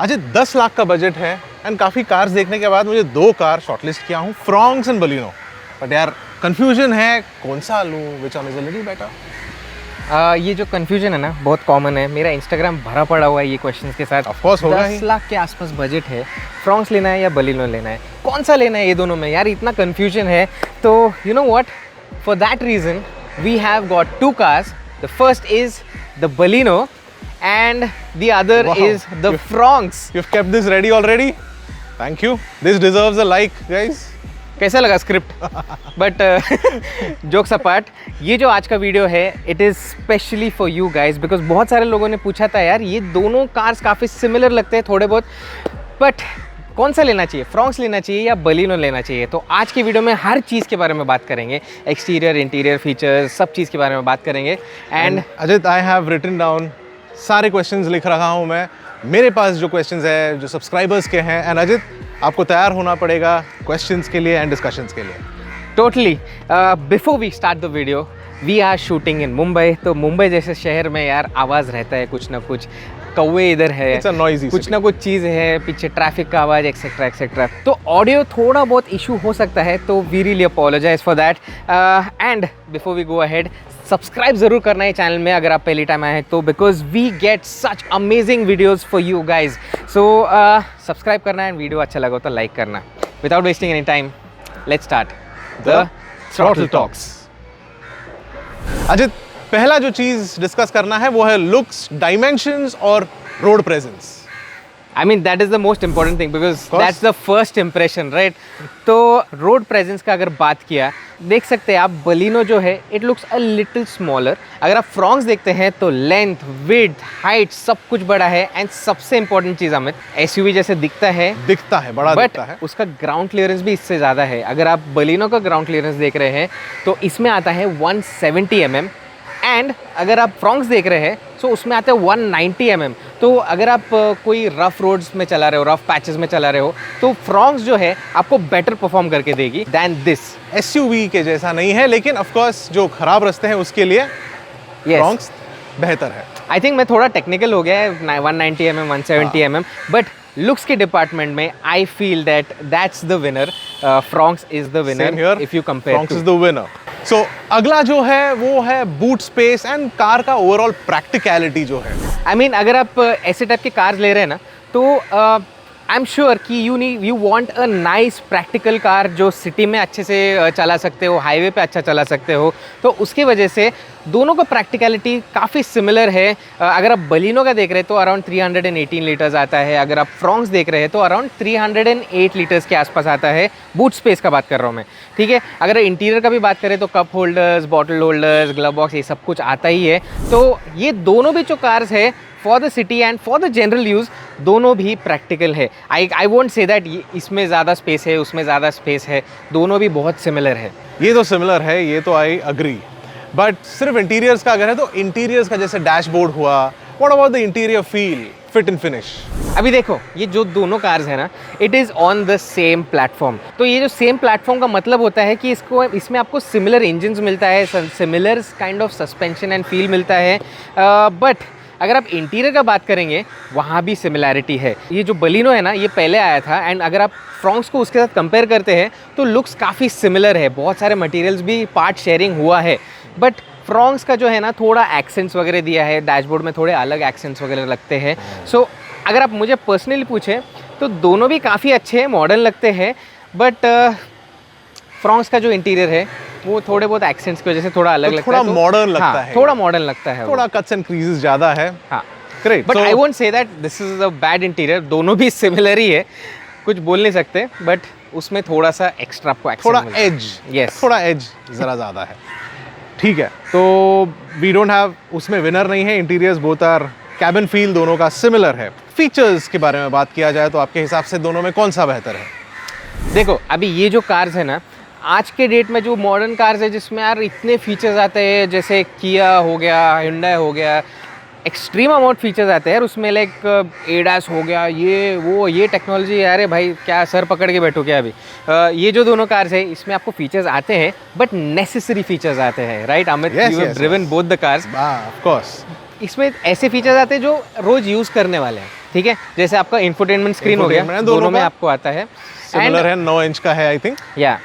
अच्छा 10 लाख का बजट है एंड काफ़ी कार्स देखने के बाद मुझे 2 कार शॉर्टलिस्ट किया हूँ, फ्रॉन्क्स एंड बलिनो। बट यार कंफ्यूजन है कौन सा लूँ, which one is a little better. ये जो कन्फ्यूजन है ना बहुत कॉमन है, मेरा इंस्टाग्राम भरा पड़ा हुआ है ये क्वेश्चंस के साथ। ऑफ कोर्स होगा ही। 10 लाख के आसपास बजट है, फ्रॉन्क्स लेना है या बलिनो लेना है, कौन सा लेना है ये दोनों में यार, इतना कन्फ्यूजन है। तो you know what, for that reason we have got 2 cars. The first is the Baleno and the other Wow. is the Fronx. You've kept this ready already? Thank you. This deserves a like, guys. कैसा लगा script? But jokes apart, ये जो आज का video है it is specially for you guys, because बहुत सारे लोगों ने पूछा था यार ये दोनों कार्स काफ़ी सिमिलर लगते हैं थोड़े बहुत, बट कौन सा लेना चाहिए, फ्रॉन्क्स लेना चाहिए या बलिनो लेना चाहिए। तो आज की वीडियो में हर चीज़ के बारे में बात करेंगे, एक्सटीरियर इंटीरियर फीचर्स सब चीज़ के बारे में बात करेंगे। And Ajit, I have written down सारे क्वेश्चंस लिख रहा हूँ मैं। मेरे पास जो क्वेश्चंस है जो सब्सक्राइबर्स के हैं, एंड अजित आपको तैयार होना पड़ेगा क्वेश्चंस के लिए एंड डिस्कशंस के लिए। Totally. Before we start the video, we are shooting in Mumbai. तो मुंबई जैसे शहर में यार आवाज़ रहता है, कुछ ना कुछ कौवे इधर है, कुछ ना कुछ चीज़ है, पीछे ट्रैफिक का आवाज़ एक्सेट्रा एक्सेट्रा। तो ऑडियो थोड़ा बहुत इशू हो सकता है, तो we really apologise for that. And before we go ahead, subscribe ज़रूर करना है चैनल में अगर आप पहली टाइम आए हैं तो, because we get such amazing videos for you guys. So subscribe करना है, वीडियो अच्छा लगा तो लाइक करना। Without wasting any time, let's start the throttle talks. Ajit, पहला जो चीज़ डिस्कस करना है वो है लुक्स, डायमेंशंस और road presence. I mean that is the most important thing because that's the first impression, right? तो रोड प्रेजेंस का अगर बात किया, देख सकते हैं आप बलिनो जो है it looks a little smaller. अगर आप फ्रॉन्क्स देखते हैं तो लेंथ, विड्थ, हाइट सब कुछ बड़ा है। एंड सबसे इंपॉर्टेंट चीज़ अमित, एसयूवी जैसे दिखता है बड़ा दिखता है, उसका ग्राउंड क्लियरेंस भी इससे ज़्यादा है। अगर आप बलिनो का ग्राउंड क्लियरेंस देख रहे हैं तो इसमें आता है 170 mm, एंड अगर आप फ्रॉन्क्स देख रहे हैं तो उसमें आते हैं 190 mm। तो अगर आप कोई रफ रोड्स में चला रहे हो, रफ पैचेस में चला रहे हो, तो फ्रॉन्क्स जो है आपको बेटर परफॉर्म करके देगी दैन दिस। एसयूवी के जैसा नहीं है, लेकिन ऑफ कोर्स जो खराब रास्ते हैं उसके लिए फ्रॉन्क्स बेहतर है। आई थिंक मैं थोड़ा टेक्निकल हो गया है, 190 mm 170 mm, बट लुक्स के डिपार्टमेंट में I feel that's the winner. Fronx is the winner if you compare. Fronx is the winner. So अगला जो है वो है बूट स्पेस एंड कार का ओवरऑल प्रैक्टिकलिटी जो है। आई मीन अगर आप ऐसे टाइप के कार्स ले रहे हैं ना तो आई एम श्योर कि you want a nice practical car जो सिटी में अच्छे से चला सकते हो, हाईवे पे अच्छा चला सकते हो। तो उसकी वजह से दोनों का प्रैक्टिकलिटी काफ़ी सिमिलर है। अगर आप बलिनो का देख रहे हैं तो अराउंड 318 लीटर्स आता है, अगर आप फ्रॉन्क्स देख रहे हैं तो अराउंड 308 लीटर्स के आसपास आता है। बूट स्पेस का बात कर रहा हूँ मैं, ठीक है। अगर इंटीरियर का भी बात करें तो cup holders, bottle holders, glove box ये सब कुछ आता ही है। तो ये दोनों भी जो कार्स है for the city and for the general use दोनों भी प्रैक्टिकल है। आई वोंट से दैट इसमें ज़्यादा स्पेस है उसमें ज़्यादा स्पेस है, दोनों भी बहुत सिमिलर है। ये तो सिमिलर है, ये तो आई अग्री। बट सिर्फ इंटीरियर्स का अगर है तो इंटीरियर्स का जैसे डैशबोर्ड हुआ, what about the interior feel, fit and finish? अभी देखो ये जो दोनों कार्स है ना it is on the same platform. तो ये जो सेम प्लेटफॉर्म का मतलब होता है कि इसमें आपको सिमिलर इंजन्स मिलता है, similar kind of suspension and feel मिलता है। बट अगर आप इंटीरियर का बात करेंगे वहाँ भी सिमिलैरिटी है। ये जो बलिनो है ना ये पहले आया था, एंड अगर आप फ्रॉन्क्स को उसके साथ कंपेयर करते हैं तो लुक्स काफ़ी सिमिलर है, बहुत सारे मटेरियल्स भी पार्ट शेयरिंग हुआ है। बट फ्रॉन्क्स का जो है ना थोड़ा एक्सेंट्स वगैरह दिया है, डैशबोर्ड में थोड़े अलग एक्सेंट्स वगैरह लगते हैं। सो अगर आप मुझे पर्सनली पूछें तो दोनों भी काफ़ी अच्छे हैं, मॉडर्न लगते हैं। बट फ्रॉन्क्स का जो इंटीरियर है वो थोड़े बहुत एक्सेंट्स की वजह से थोड़ा अलग लगता है, थोड़ा मॉडर्न लगता है, थोड़ा मॉडर्न लगता है, थोड़ा कट्स एंड क्रीजेस ज़्यादा है। हाँ great. But I won't say that this is a bad interior, दोनों भी सिमिलर ही है, कुछ बोल नहीं सकते। बट उसमें थोड़ा सा एक्स्ट्रा आपको थोड़ा एज, यस थोड़ा एज ज़रा ज़्यादा है, ठीक है। तो वी डोंट हैव, उसमें विनर नहीं है, interiors both are, cabin feel दोनों का सिमिलर है। फीचर्स के बारे में बात किया जाए तो आपके हिसाब से दोनों में कौन सा बेहतर है? देखो अभी ये जो कार्स है ना आज के डेट में जो मॉडर्न कार्स है जिसमें यार इतने फीचर्स आते हैं, जैसे किया हो गया, Hyundai हो गया, एक्सट्रीम अमाउंट फीचर्स आते हैं यार उसमें, लाइक एडास हो गया, ये टेक्नोलॉजी। अरे भाई क्या सर पकड़ के बैठो क्या अभी। ये जो दोनों कार्स है इसमें आपको फीचर्स आते हैं बट नेसेसरी फीचर्स आते हैं, right Amit? You have driven both the cars. Of course इसमें ऐसे फीचर्स आते हैं जो रोज यूज़ करने वाले हैं, ठीक है, जैसे आपका इंफोटेनमेंट स्क्रीन हो गया, Infotainment, दोनों में का आपको आता है। सिमिलर है, 9 इंच का है आई थिंक। या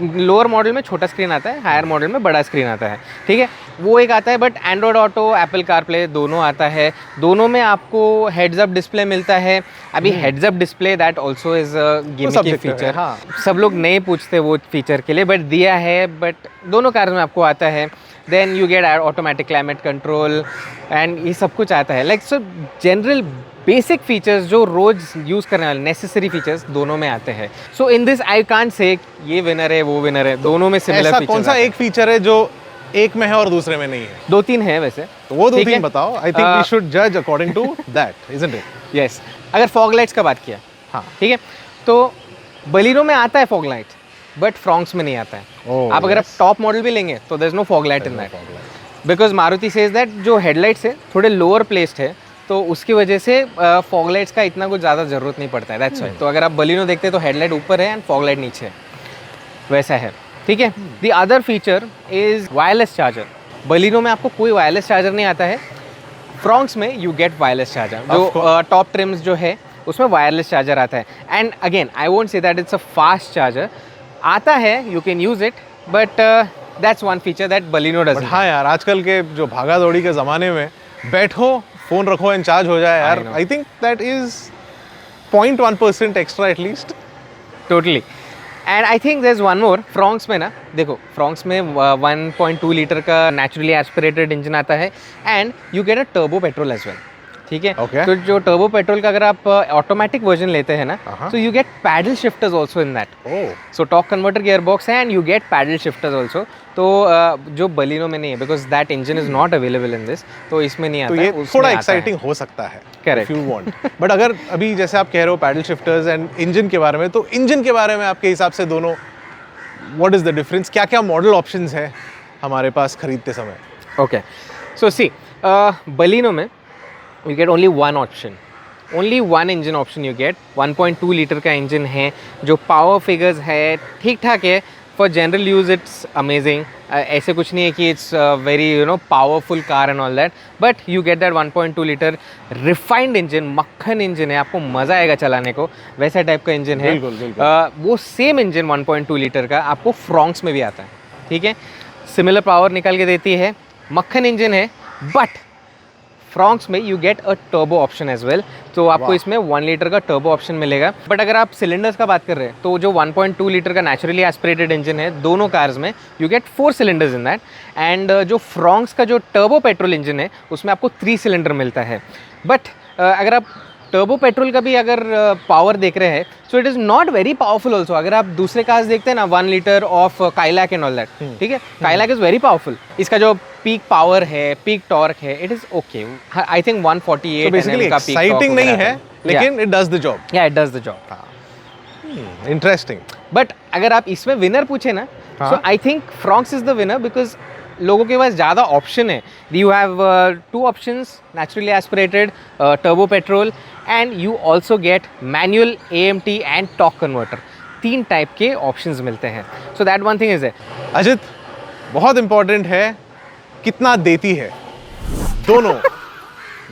लोअर मॉडल में छोटा स्क्रीन आता है, हायर मॉडल में बड़ा स्क्रीन आता है, ठीक है, वो एक आता है। But Android auto, Apple CarPlay दोनों आता है। दोनों में आपको हेड्स अप डिस्प्ले मिलता है। अभी heads up display that also is gimmicky feature. हाँ। सब लोग नहीं पूछते वो फीचर के लिए, बट दिया है। बट दोनों कार में आपको आता है। Then you get automatic climate control and ये सब कुछ आता है। Like so general basic features जो रोज यूज़ करने वाले नेसेसरी फीचर्स दोनों में आते हैं। सो in this I can't say ये विनर है वो विनर है, दोनों में सिमिलर ऐसा फीचर्स। कौन सा एक फीचर है जो एक में है और दूसरे में नहीं है? 2-3 है वैसे, तो वो ठीक 2-3 है? बताओ। आई थिंक वी शुड जज according to that, isn't it? Yes. अगर फॉग लाइट्स का बात किया, हाँ। ठीक है, तो बलिनो में आता है फॉग लाइट, बट फ्रॉन्क्स में नहीं आता है। Oh, आप अगर आप yes. टॉप मॉडल भी लेंगे तो there is no fog light in that, because Maruti says that जो हेडलाइट्स है थोड़े लोअर प्लेस्ड है, तो उसकी वजह से फॉग लाइट्स का इतना कुछ ज़्यादा ज़रूरत नहीं पड़ता है। That's why. तो अगर आप बलिनो देखते हैं तो हेडलाइट ऊपर है एंड फॉग लाइट नीचे है, वैसा है, ठीक है। The other feature is wireless charger. Baleno में आपको कोई वायरलेस चार्जर नहीं आता है। फ्रॉन्क्स में यू गेट वायरलेस चार्जर, जो टॉप ट्रिम्स जो है उसमें वायरलेस चार्जर आता है। And again I won't say that it's a fast charger, आता है, you can use it, but that's one feature that Baleno doesn't. हाँ यार, आजकल के जो भागा दौड़ी के ज़माने में बैठो, फ़ोन रखो एंड चार्ज हो जाए यार। I think that is 0.1% extra at least. Totally. And I think there is one more. Fronx में ना देखो, फ्रॉन्क्स में 1.2 लीटर का नेचुरली एस्पिरेटेड इंजन आता है and you get a turbo petrol as well, ठीक है। Okay. तो जो टर्बो पेट्रोल का अगर आप ऑटोमेटिक वर्जन लेते हैं ना, तो you get paddle shifters also in that. So torque converter gear box है and you get paddle shifters also. तो जो बलिनो में नहीं है, because that engine is not available in this, तो इसमें नहीं आता तो है, ये उसमें थोड़ा आता है। एक्साइटिंग हो सकता है, Correct. if you want. But अगर अभी जैसे आप कह रहे हो पैडल शिफ्टर्स एंड इंजन के बारे में, तो इंजन के बारे में आपके हिसाब से दोनों व्हाट इज द डिफरेंस? क्या क्या मॉडल ऑप्शंस है हमारे पास खरीदते समय? ओके, सो सी, बलिनो में you get only one option, only one engine option you get। 1.2 litre का इंजन है, जो पावर फिगर्स है ठीक ठाक है। For general use it's amazing, ऐसे कुछ नहीं है कि it's very powerful car and all that, but you get that 1.2 litre refined engine, मक्खन इंजन है, आपको मज़ा आएगा चलाने को, वैसा टाइप का इंजन है। बिल्कुल, बिल्कुल। वो सेम इंजन 1.2 लीटर का आपको फ्रॉन्क्स में भी आता है, ठीक है। सिमिलर पावर निकाल के देती है, मक्खन इंजन है, बट फ्रॉन्क्स में you get a turbo option as well. तो आपको इसमें 1 लीटर का टर्बो ऑप्शन मिलेगा। बट अगर आप सिलेंडर्स का बात कर रहे हैं, तो जो 1.2 लीटर का नेचुरली एस्पिरेटेड इंजन है दोनों कार्स में, you gate 4 cylinders in that. And जो फ्रॉन्क्स का जो टर्बो पेट्रोल इंजन है उसमें आपको 3 सिलेंडर मिलता है। बट अगर आप टर्बो पेट्रोल का भी अगर पावर देख रहे हैं, so it is not very powerful also. अगर आप दूसरे कार्स देखते हैं ना, 1 litre of Kylaq and all that, ठीक है, काइलैक इज़ वेरी पावरफुल। इसका जो पीक पावर है, पीक टॉर्क है, it is okay. I think 148 basically का पीक एक्साइटिंग नहीं है, लेकिन इट डज द जॉब। या it does the job. Interesting. But अगर आप इसमें विनर पूछे ना, सो I think Fronx is the winner, because लोगों के पास ज़्यादा ऑप्शन है। You have 2 options, naturally aspirated, turbo petrol, and you also get manual AMT and torque converter. 3 type के ऑप्शंस मिलते हैं। So that one thing is है। अजित, बहुत इंपॉर्टेंट है कितना देती है दोनों।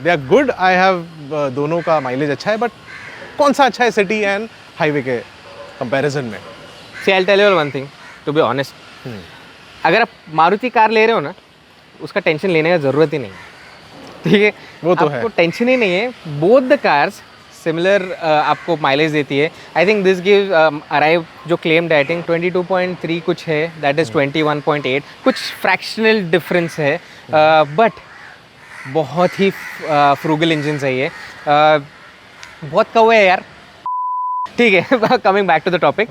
They are good, I have दोनों का माइलेज अच्छा है, बट कौन सा अच्छा है सिटी एंड हाईवे के कंपैरिजन में? See I tell you one thing, to be honest, अगर आप मारुति कार ले रहे हो ना, उसका टेंशन लेने का ज़रूरत ही नहीं है, ठीक है। वो तो है, आपको टेंशन ही नहीं है। बोथ द कार्स सिमिलर आपको माइलेज देती है। I think this give arrive जो क्लेम्ड आई थिंक 22.3 कुछ है, दैट इज़ 21.8, कुछ फ्रैक्शनल डिफरेंस है, बट बहुत ही फ्रूगल इंजन है ये। बहुत कौवे है यार, ठीक है। Coming back to the topic,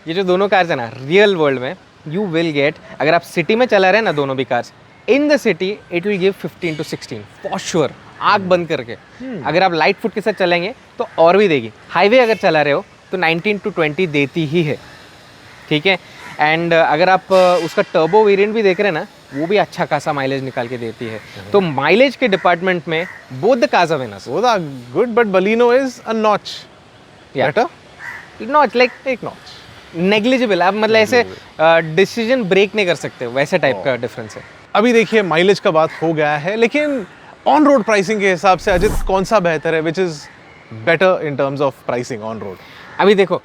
ये जो दोनों कार्स है ना, रियल वर्ल्ड में यू विल गेट, अगर आप सिटी में चला रहे हैं ना दोनों भी cars, in the city it will give 15 to 16 for sure, आँख बंद करके। अगर आप लाइट फुट के साथ चलेंगे तो और भी देगी। हाईवे अगर चला रहे हो तो 19 to 20 देती ही है, ठीक है। एंड अगर आप उसका टर्बो वेरिएंट भी देख रहे हैं ना, वो भी अच्छा खासा माइलेज निकाल के देती है। तो माइलेज के डिपार्टमेंट में both the cars are winners. Both are good, but Baleno is a notch better, not like एक नॉच नेग्लिजिबल। आप मतलब ऐसे डिसीजन ब्रेक नहीं कर सकते, वैसे टाइप का डिफरेंस है। अभी देखिए माइलेज का बात हो गया है, लेकिन ऑन रोड प्राइसिंग के हिसाब से अजित कौन सा बेहतर है, which is better in terms of pricing on road? अभी देखो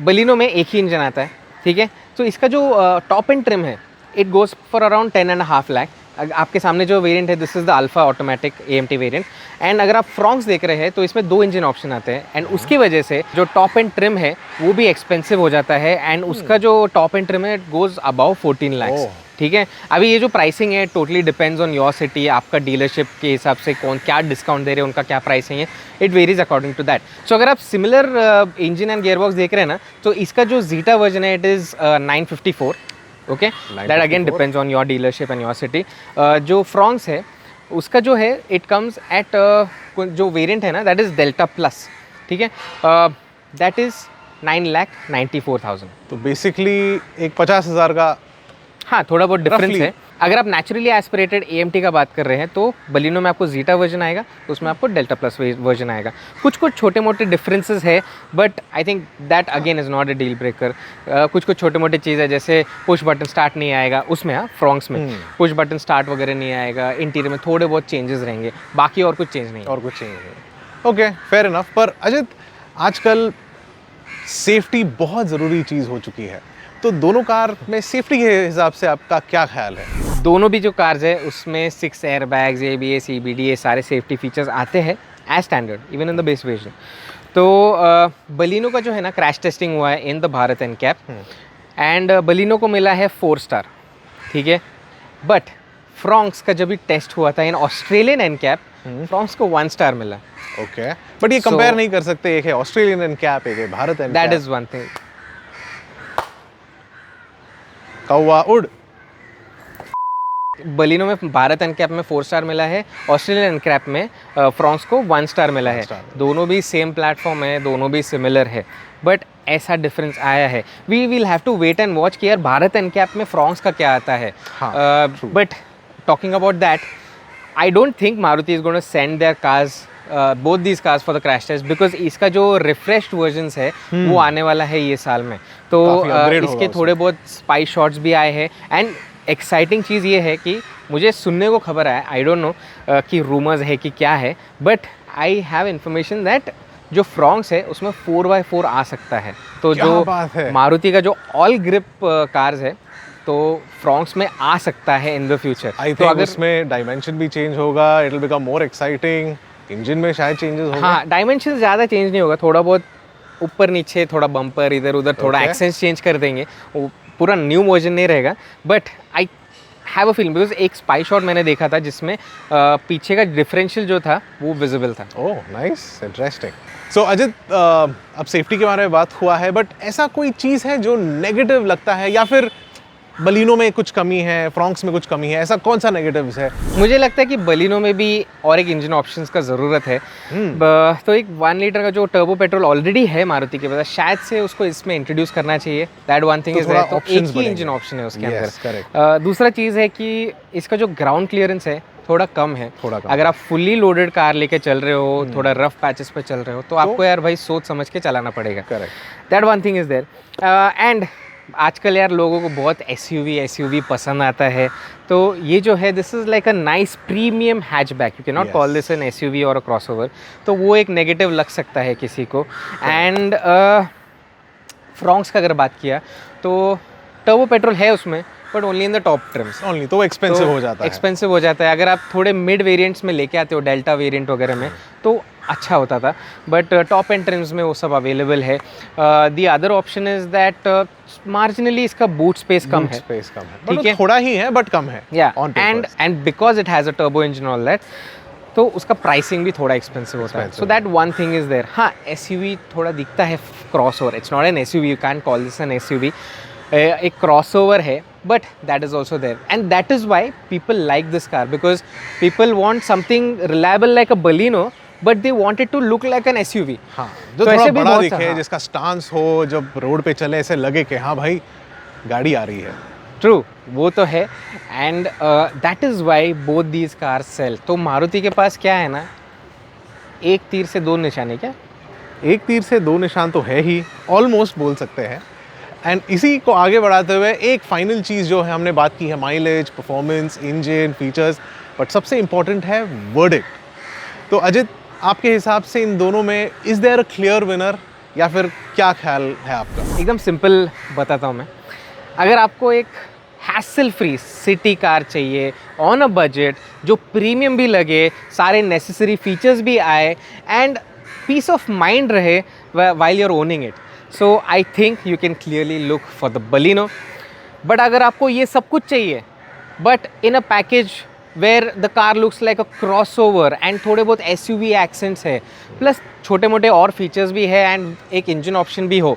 बलिनो में एक ही इंजन आता है, ठीक है। तो इसका जो टॉप एंड ट्रिम है it goes for around 10.5 lakh. आपके सामने जो वेरिएंट है this is the alpha automatic AMT variant. And अगर आप फ्रॉन्क्स देख रहे हैं तो इसमें 2 इंजन ऑप्शन आते हैं एंड उसकी वजह से जो टॉप एंड ट्रिम है वो भी एक्सपेंसिव हो जाता है एंड उसका जो टॉप एंड ट्रिम है इट गोज़ अबाउ 14 लाख, ठीक है। अभी ये जो प्राइसिंग है totally depends on your city, आपका डीलरशिप के हिसाब से कौन क्या डिस्काउंट दे रहे हैं, उनका क्या प्राइसिंग है, it varies according to that. So अगर आप सिमिलर इंजन एंड गियरबॉक्स देख रहे हैं ना तो इसका जो जीटा वर्जन है it is 954, okay. That again depends on your dealership and your city. जो फ्रॉन्क्स है उसका जो है इट कम्स एट जो वेरिएंट है ना दैट इज़ डेल्टा प्लस, ठीक है। That is 9,94,000। तो बेसिकली एक 50,000 का हाँ थोड़ा बहुत डिफरेंस Roughly. है। अगर आप नेचुरली एस्पिरेटेड AMT का बात कर रहे हैं तो बलिनो में आपको जीटा वर्जन आएगा, तो उसमें आपको डेल्टा प्लस वर्जन आएगा। कुछ छोटे मोटे डिफरेंसेस है but I think that again is not a deal breaker. कुछ छोटे मोटे चीज़ है जैसे पुश बटन स्टार्ट नहीं आएगा उसमें, हाँ फ्रॉन्क्स में पुश बटन स्टार्ट वगैरह नहीं आएगा, इंटीरियर में थोड़े बहुत चेंजेस रहेंगे, बाकी और कुछ चेंज नहीं है। और कुछ चेंज नहीं। Okay fair enough. पर अजित आजकल सेफ्टी बहुत ज़रूरी चीज़ हो चुकी है, तो दोनों कार में सेफ्टी के हिसाब से आपका क्या ख्याल है? दोनों भी जो कार्स है उसमें 6 एयर बैग्स, ABS, EBD ये सारे सेफ्टी फीचर्स आते हैं as standard even in the base version. तो बलिनो का जो है ना क्रैश टेस्टिंग हुआ है in the Bharat NCAP and Baleno को मिला है 4 स्टार, ठीक है। बट फ्रॉन्क्स का जब भी टेस्ट हुआ था इन ऑस्ट्रेलियन NCAP फ्रॉन्क्स को 1 स्टार मिला। ओके बट ये कंपेयर नहीं कर सकते, एक है ऑस्ट्रेलियन NCAP, एक है Bharat NCAP। That is one thing. कौवा उड़। बलिनो में भारत NCAP में 4 स्टार मिला है, ऑस्ट्रेलियन NCAP में फ्रॉन्क्स को 1 स्टार मिला है। दोनों भी सेम प्लेटफॉर्म है, दोनों भी सिमिलर है, बट ऐसा डिफरेंस आया है। We will have to wait and watch कि यार भारत NCAP में फ्रॉन्क्स का क्या आता है। But talking about that I don't think Maruti is going to send their cars both these cars for the crash test because इसका जो रिफ्रेश्ड वर्जन्स है वो आने वाला है ये साल में। तो इसके थोड़े बहुत स्पाई शॉट्स भी आए हैं एंड एक्साइटिंग चीज़ ये है कि मुझे सुनने को खबर है, आई डोंट नो कि रूमर्स है कि क्या है, but I have information that जो फ्रॉन्क्स है उसमें 4x4 आ सकता है। तो जो मारुति का जो ऑल ग्रिप कार्स है तो फ्रॉन्क्स में आ सकता है इन द फ्यूचर। तो अगर उसमें डायमेंशन भी चेंज होगा, it will become more exciting, engine में शायद चेंजेस होगा। हाँ डायमेंशन ज़्यादा चेंज नहीं होगा, थोड़ा बहुत ऊपर नीचे, थोड़ा बम्पर इधर उधर, थोड़ा एक्सेंस चेंज कर देंगे, वो पूरा न्यू वर्जन नहीं रहेगा। But I have a feeling because एक स्पाई शॉट मैंने देखा था जिसमें पीछे का डिफरेंशियल जो था वो विजिबल था। Oh nice, interesting. So Ajit अब सेफ्टी के बारे में बात हुआ है, बट ऐसा कोई चीज़ है जो नेगेटिव लगता है या फिर बलिनो में कुछ कमी है, फ्रॉन्क्स में कुछ कमी है, ऐसा कौन सा नेगेटिव्स है? मुझे लगता है कि बलिनो में भी और एक इंजन ऑप्शंस का ज़रूरत है। तो एक 1 लीटर का जो टर्बो पेट्रोल ऑलरेडी है मारुति के पास, शायद से उसको इसमें इंट्रोड्यूस करना चाहिए। दैट वन थिंग इज तो एक ही इंजन ऑप्शन है उसके अंदर। दूसरा चीज़ है कि इसका जो ग्राउंड क्लियरेंस है थोड़ा कम है। अगर आप फुल्ली लोडेड कार लेके चल रहे हो, थोड़ा रफ पैचेस पे चल रहे हो, तो आपको यार भाई सोच समझ के चलाना पड़ेगा। Correct, that one thing is there. And आजकल यार लोगों को बहुत SUV पसंद आता है, तो ये जो है this is like a nice premium hatchback, you can not call this an SUV और अ क्रॉसओवर, तो वो एक नेगेटिव लग सकता है किसी को। एंड फ्रॉन्क्स का अगर बात किया तो टर्बो पेट्रोल है उसमें but only in the top TRIMS only, तो एक्सपेंसिव हो जाता है। एक्सपेंसिव हो जाता है। अगर आप थोड़े मिड वेरिएंट्स में लेके आते हो, डेल्टा वेरिएंट वगैरह में, तो अच्छा होता था, बट टॉप एंड ट्रिम्स में वो सब अवेलेबल है। The other option is that marginally इसका बूट स्पेस कम है, ठीक है, थोड़ा ही है बट कम है। या and because it has a turbo engine all that, तो उसका प्राइसिंग भी थोड़ा एक्सपेंसिव होता है। So that one thing is there. हाँ SUV थोड़ा दिखता है crossover, it's not an SUV, you can call this an SUV, एक क्रॉसओवर है, but that is also there and that is why people like this car because people want something reliable like a Baleno but they want it to look like an SUV। हाँ, जो तो थोड़ा बड़ा दिखे, हाँ, जिसका stance हो, जब रोड पे चले ऐसे लगे कि हाँ भाई गाड़ी आ रही है। ट्रू, वो तो है and that is why both these car sell. तो मारुति के पास क्या है ना, एक तीर से दो निशाने, क्या एक तीर से दो निशान तो है ही, ऑलमोस्ट बोल सकते हैं। एंड इसी को आगे बढ़ाते हुए एक फाइनल चीज़ जो है, हमने बात की है mileage, performance, engine, features, but सबसे इम्पॉर्टेंट है वर्डिक्ट। तो अजित आपके हिसाब से इन दोनों में is there a clear winner, या फिर क्या ख्याल है आपका? एकदम सिंपल बताता हूँ मैं। अगर आपको एक हैसल फ्री सिटी कार चाहिए ऑन अ बजट, जो प्रीमियम भी लगे, सारे नेसेसरी फीचर्स भी आए एंड पीस ऑफ माइंड रहे while you're owning it, so I think you can clearly look for the Baleno. But अगर आपको ये सब कुछ चाहिए but in a package where the car looks like a crossover and थोड़े बहुत SUV accents है, प्लस छोटे मोटे और फीचर्स भी है एंड एक इंजन ऑप्शन भी हो,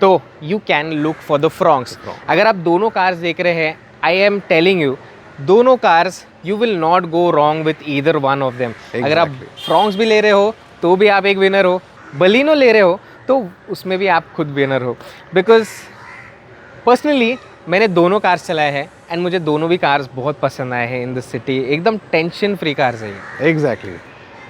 तो you can look for the Fronx. अगर आप दोनों कार्स देख रहे हैं, आई एम टेलिंग यू, दोनों cars you will not go wrong with either one of them. अगर आप फ्रॉन्क्स भी ले रहे हो तो भी आप एक विनर हो, बलिनो ले रहे हो तो उसमें भी आप खुद विनर हो। बिकॉज पर्सनली मैंने दोनों कार्स चलाए हैं एंड मुझे दोनों भी कार्स बहुत पसंद आए हैं इन द सिटी। एकदम टेंशन फ्री कार्स है ये। एग्जैक्टली।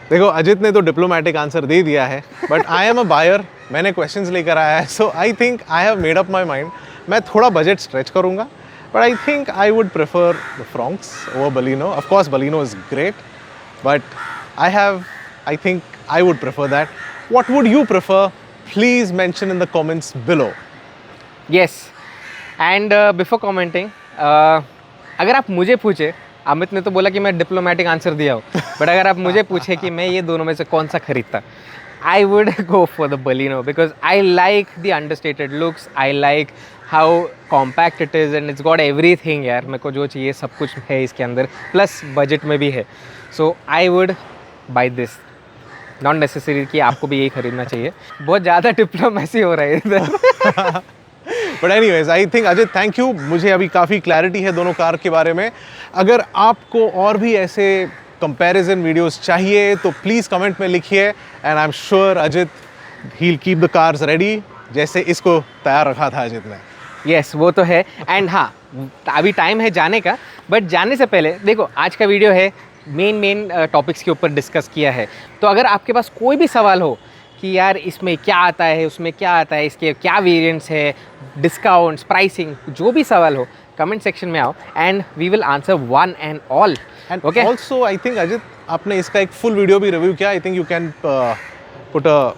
देखो अजित ने तो डिप्लोमेटिक आंसर दे दिया है, but I am a buyer, मैंने क्वेश्चंस लेकर आया है, so I think I have made up my mind. मैं थोड़ा बजट स्ट्रेच करूँगा, but I think I would prefer the Fronx over Baleno. Of course Baleno is great, but I think I would prefer that. What would you prefer? Please mention in the comments below. Yes, and before commenting, अगर आप मुझे पूछे, अमित ने तो बोला कि मैं diplomatic answer दिया हो, बट अगर आप मुझे पूछे कि मैं ये दोनों में से कौन सा खरीदता, I would go for the Baleno because I like the understated looks, I like how compact it is and it's got everything यार, मेरे को जो चाहिए सब कुछ है इसके अंदर, प्लस बजट में भी है, so I would buy this. Not necessary कि आपको भी यही खरीदना चाहिए। बहुत ज़्यादा डिप्लोमेसी हो रहा है इधर। But anyways I think Ajay thank you, मुझे अभी काफ़ी क्लैरिटी है दोनों कार के बारे में। अगर आपको और भी ऐसे कंपैरिजन वीडियोस चाहिए तो प्लीज़ कमेंट में लिखिए and I am sure Ajit he keep the cars ready जैसे इसको तैयार रखा था अजित ने। यस वो तो है। एंड हाँ, अभी टाइम है जाने का, बट जाने से पहले देखो आज का वीडियो है मेन टॉपिक्स के ऊपर डिस्कस किया है, तो अगर आपके पास कोई भी सवाल हो कि यार इसमें क्या आता है, उसमें क्या आता है, इसके क्या वेरिएंट्स है, डिस्काउंट्स, प्राइसिंग, जो भी सवाल हो कमेंट सेक्शन में आओ and we will answer one and all. And also I think Ajit आपने इसका एक फुल वीडियो भी रिव्यू किया, I think you can put a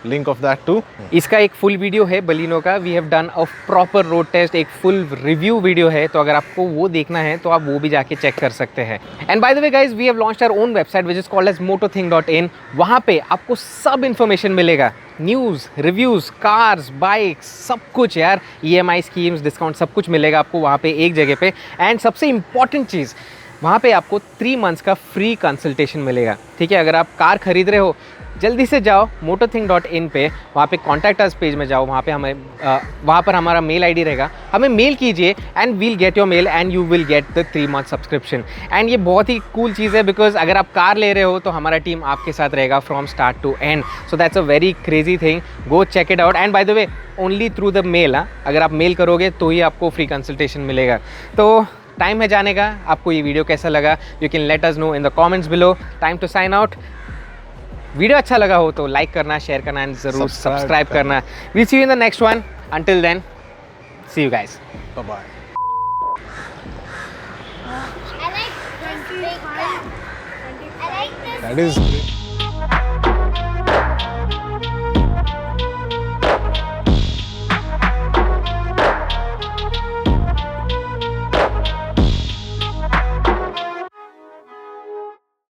link of that too. इसका एक फुल वीडियो है बलिनो का, we have done a proper road test, एक फुल रिव्यू वीडियो है, तो अगर आपको वो देखना है तो आप वो भी जाके चेक कर सकते हैं। And by the way guys, we have launched our own website which is called as motothing.in। वहाँ पे आपको सब इन्फॉर्मेशन मिलेगा, न्यूज़, रिव्यूज़, कार्स, बाइक्स, सब कुछ यार, EMI स्कीम्स, डिस्काउंट, सब कुछ मिलेगा आपको वहाँ पे एक जगह पे। एंड सबसे इंपॉर्टेंट चीज़, वहाँ पे आपको 3 मंथ्स का फ्री कंसल्टेशन मिलेगा। ठीक है, अगर आप कार खरीद रहे हो जल्दी से जाओ motothing.in पे, वहाँ पे कॉन्टैक्ट अस पेज में जाओ, वहाँ पे हमें वहाँ पर हमारा मेल ID रहेगा, हमें मेल कीजिए and we'll get your mail and you will get the 3 month subscription. And ये बहुत ही कूल चीज़ है बिकॉज अगर आप कार ले रहे हो तो हमारा टीम आपके साथ रहेगा from start to end, so that's a very crazy thing, go check it out. And by the way only through the mail, अगर आप मेल करोगे तो ही आपको फ्री कंसल्टेशन मिलेगा। तो टाइम है जाने का, आपको ये वीडियो कैसा लगा you can let us know in the comments below. Time to sign out. Video अच्छा लगा हो तो लाइक करना, शेयर करना एंड जरूर सब्सक्राइब करना। We'll see you in the next one, until then see you guys, bye bye. I like this big one. I like this. That is